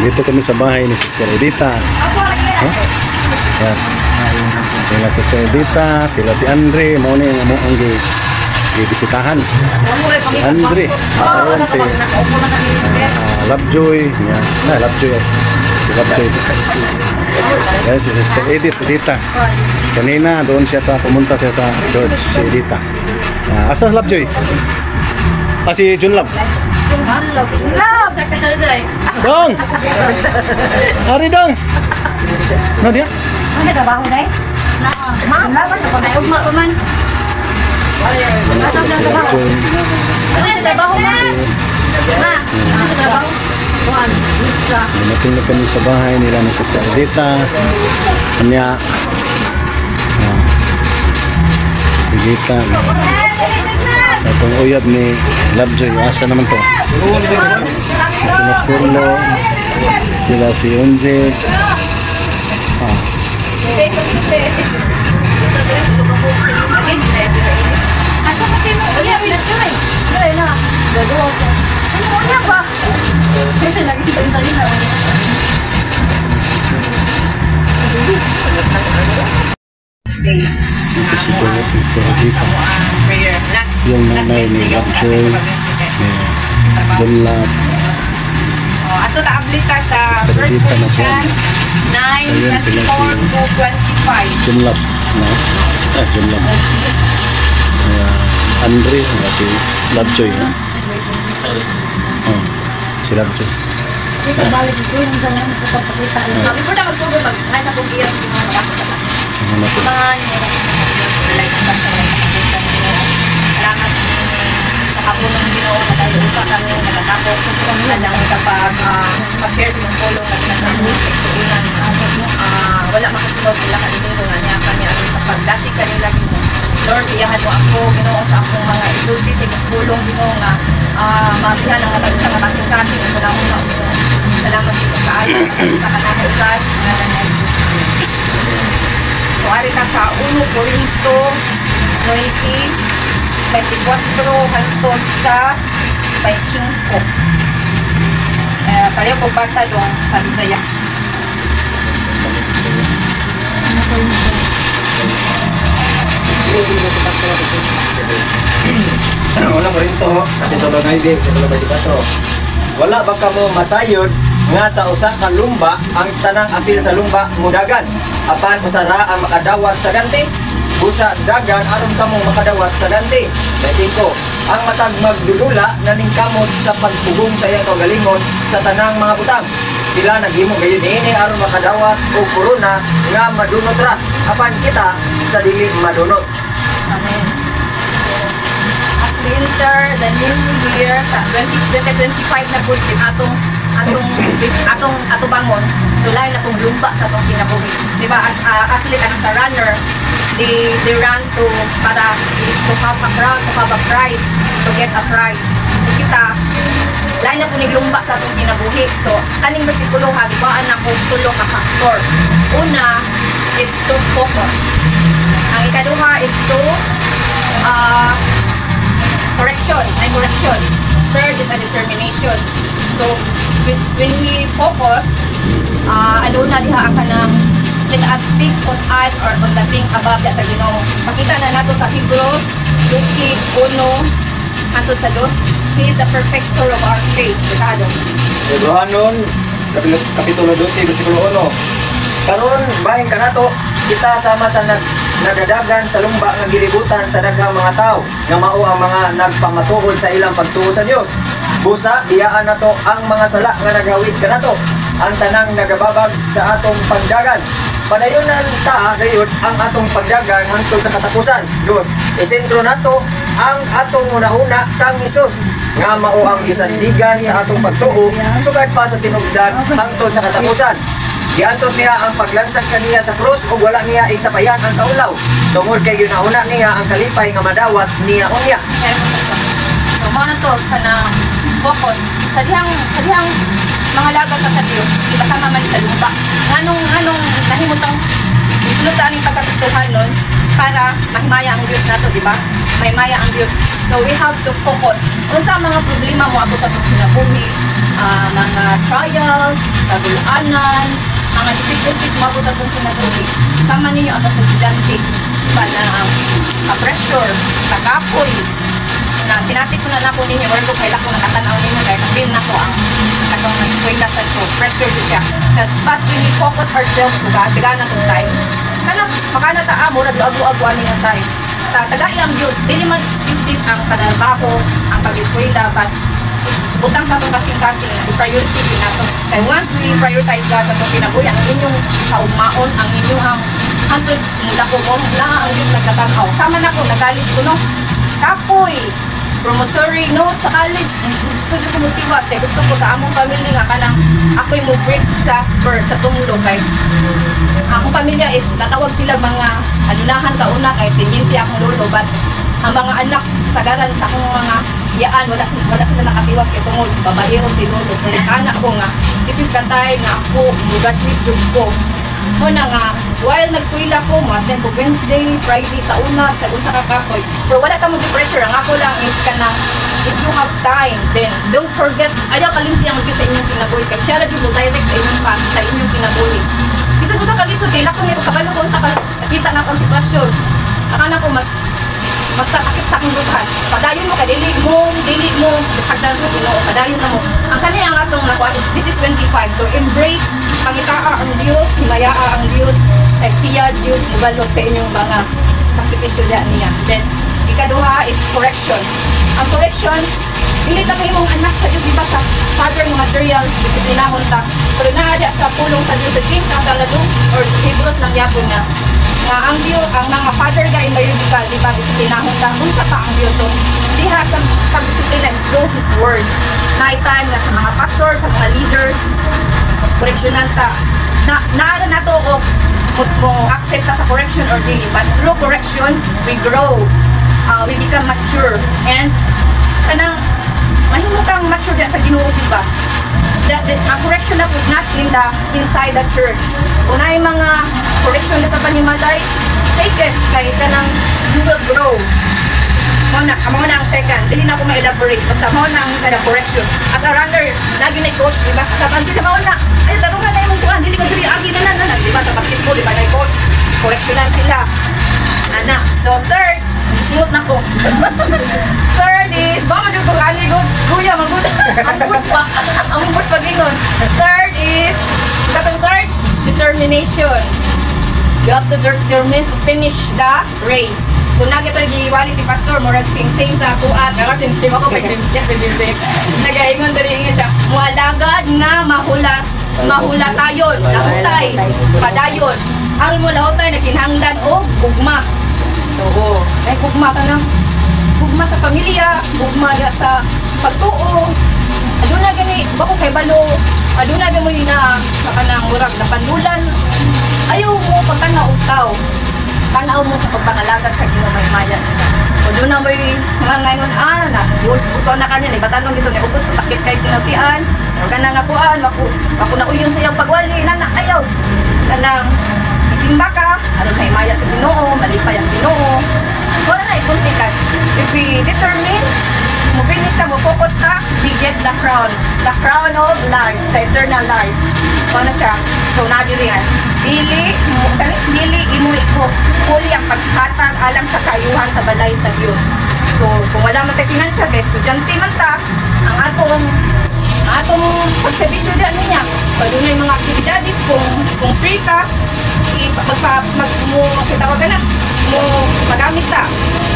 Dito kami sa bahay ni Sister Edita. Huh? Yan. Sila Sister Edita, sila si Andre, mo ni ang bisitahan. Si Andre, ayan si Lovejoy, yan. Lovejoy. Si Lovejoy. Yan si Sister Edita. Kanina doon siya pumunta siya sa church, si Edita. Asa Lovejoy? Si Jun Love. Dong! Ari dong! No dia? Masa trabaho dai? Laban na pa ugma pa man. Asa sa trabaho? Ano trabaho ma? Ma, ano trabaho? Kuan, pizza. Dumating na kami sa bahay nila ni Sister Edita. Kanya Edita. Itong uyab ni Lovejoy. Asa naman to? Sila si Kurlo, sila si Unje. Asa pa kayo? Uya, Lovejoy. Uya na. Gagawa ko. Ano uya ba? Lagi na. Nasisito niya si Sister Edita. Yung nanay ni Lovejoy, John Love. Ato ta-ablita sa 1 Corinthians 9:24-25. John Love, no? John Love. Andre, si Lovejoy. Si Lovejoy. Ito balik ko yung sanang papakita. Before na magsugod, nasa pag-iyas ko mga makakasama. Salamat sa kapulong Ginoo na tayo usa kami nagtatapos na lang sa pag-share sa mga tulong na pinasabot eksuunan wala makasunod nila kanino nga niya kami ano sa pagdasi kanila Ginoo. Lord, iyahan mo ako Ginoo sa akong mga isulti sa ikong tulong Ginoo nga mabihan ang mga sa kasing-kasing ito na mo na salamat sa ikong kaayo sa kanang ugas na Jesus. So, ari ka sa 1 Corinto 20:24 hangtod sa 25. Pareho ko basa doon sa Bisaya. Wala mo rin to, kapitulo 9, siguro 24. Wala ba ka mo masayod nga sa usa ka lumba ang tanang apil sa lumba mudagan apan usara ang makadawat sa ganti busa dagan aron kamo makadawat sa ganti. Ko ang matag magdudula naning kamot sa pagpugong sa iyang kaugalingon sa tanang mga butang sila naghimo gayon ini aron makadawat og korona nga madunot ra apan kita sa dili madunot. Amen. As we enter the new year sa 2025 na po atong bangon, so lain na pong lumba sa atong kinabuhi. Diba, as athlete and as a runner, they run to have a prize, to get a prize. So kita, lain na po lumba sa atong kinabuhi. So, kaning bersikulo ha, diba, anak ko tulo ka factor. Una is to focus. Ang ikaduha is to correction. Third is a determination. So, when we focus, ano na diha ang kanang let us fix on us or on the things above sa Ginoo. Makita na nato sa Hebrews 12:1 hangtod sa 2. He is the perfecter of our faith. Dekado. Hebrehanon kapitulo 12 bersikulo 1. Karon bahin kanato kita sama sa nagadagan sa lumba nga gilibutan sa daghang mga tao nga mao ang mga nagpamatuod sa ilang pagtuo sa Dios. Busa biyaan nato ang mga sala nga naghawid kanato ang tanang nagababag sa atong pagdagan. Padayonan ta gayud ang atong pagdagan hangtod sa katapusan. Dos, isentro nato ang atong una-una kang Hesus nga mao ang gisandigan sa atong pagtuo sugad pa sa sinugdan hangtod sa katapusan. Giantos niya ang paglansad kaniya sa krus ug wala niya igsapayan ang kaulaw. Tungod kay ginauna niya ang kalipay nga madawat niya unya. So mo na to kanang focus sa dihang mga lagad ka sa Dios, ipasama man sa lupa. Nganong nahimutang isulod ta aning pagkatustuhan nun para mahimaya ang Dios nato, di ba? Mahimaya ang Dios. So we have to focus. Unsa mga problema mo abot sa atong kinabuhi, mga trials, kagulaanan, ang difficulties mabot sa itong kinabuhi. Sama ninyo as estudyante, diba, na pressure, kakapoy, na sinati ko na po ninyo, or kung kailan ko nakatanaw ninyo, dahil na-feel na ko ang katong nag-sway sa ito, pressure ko siya. But when we focus ourselves, tigaan na itong time, kana, makanata murag agu-aguan ninyo time. Tagai ang Diyos, hindi man excuses ang panarbaho, ang pag-eskwela, but butang sa itong kasing-kasing na i-priority din nato. Kaya once we prioritize God sa itong kinabuhi, ang inyong kaugmaon, ang inyong hantod mula ko mo, na ang Diyos nagkatanaw. Sama na ko, nag-college ko, no? Kapoy! Promosory note sa college, gusto ko motivas, kaya gusto ko sa among pamilya nga kanang ako'y mo break sa tumulo kay akong pamilya is natawag sila mga anunahan sa una kay tinyente akong lolo, but ang mga anak sa garan sa akong mga yaan wala sila nakatiwas kay tungod babaero si lolo. Kaya anak ko nga this is the time na ako graduate job ko mo na nga while nag-eskwela ko mo-attend ko Wednesday, Friday sa una sa usa ka kapoy, pero wala ta mo pressure. Ang ako lang is kanang if you have time, then don't forget ayaw kalimti ang sa inyong kinabuhi kay siya radyo mo direct sa inyong sa inyong kinabuhi. Bisan ko sa kalisod kay lakong nito kabalo ko sa kita na ang sitwasyon akala ko mas sakit sa akong butan. Padayon mo ka dili mo sagdan sa Ginoo, padayon na mo ang kaniya ang atong nakuha is this is 25, so embrace pangitaa ang Dios, himayaan ang Dios kay siya Dios mubalo sa inyong mga sakripisyo niya. Then ikaduha is correction. Ang correction dili ta mahimong anak sa Dios, diba sa father mo material disiplinahon ta, pero naada sa pulong sa Dios sa James chapter 2 or Hebrews lang yapon nga ang Dios, ang mga father guy biological, diba disiplinahon ta unsa pa ang Dios. So diha sa pagdisiplina is through His words. Night time nga sa mga pastor, sa mga leaders, correctionan ta naara na to o mo accept ta sa correction or dili, but through correction we grow, we become mature, and kanang mahimo kang mature sa Ginoo, diba? Ang correction na would not in the inside the church. Kung na yung mga correction na sa panimalay, take it, kaya ka nang you will grow. Mo na ang second, hindi na ako ma-elaborate, basta mo na ang kada correction. As a runner, lagi na coach, diba? Kasaban sila mo na, ay tarungan na yung kuhan, hindi ka diri, agi na, diba? Sa basketball, diba na coach, correctionan sila. Anak, so third, sinut na ko. Third is, baka dyan ko kani good, kuya, magod. Ang push pag-ingon. Third is, katong third, determination. You have to determine to finish the race. So nagito giwali si pastor, murag same sa tuat, pero same ako, may same. Nagaingon diri siya. Mualagad nga mahulatayon, lahutay, padayon. Aron mo lahutay nakinhanglan o gugma. So, may gugma ka na. Gugma sa pamilya, gugma sa pagtuo. Aduna gani, bako kay balo. Aduna gani mo yun na kanang murag na pandulan. Ayaw mo pagtanaw tao. Tanaw mo sa pagpangalagad sa Ginoo may mayan. Aduna mo yung mga ngayon, na gusto na kanya, ibatanong dito, ubos ko sakit kay sinutian. Huwag ka na napuan, wako na uyong sa iyong pagwali. Nana, ayaw. Kanang, isimba ka, ano may maya sa Ginoo, malipay ang Ginoo. Wala na ipuntikan. If we determine, mo finish na, mo focus na, we get the crown of life, the eternal life. Ano siya? So, nadiri yan. Dili imo iko, huli ang paghatag alang sa kaayuhan sa balay sa Diyos. So, kung wala man tayo financial, kaya estudyante man ta, ang atong pagsabisyo dyan niya. Pwede na yung mga activities, kung free ka, magamit ta.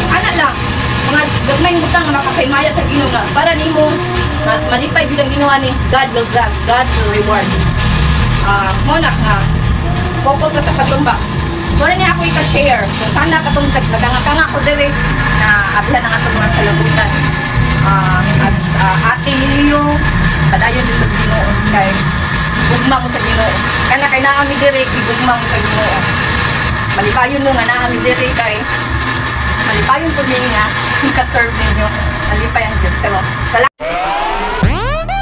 Ana lang, mga gagmayng butang na makakaimaya sa Ginoo nga para nimo malipay bilang Ginoo ni God will grant, God will reward. Muna nga focus ka sa paglumba. Muna niya ako ika-share. So sana katong nagangakanga ko dire na ablan ang atong mga salabutan. As ate ninyo, padayon dito sa Ginoo kay gugma mo sa Ginoo. Kana kay naami dire gugma mo sa Ginoo. Malipayon mo nga naami dire kay malipayon po niya nga ika-serve ninyo. Malipay ang Diyos. Salamat.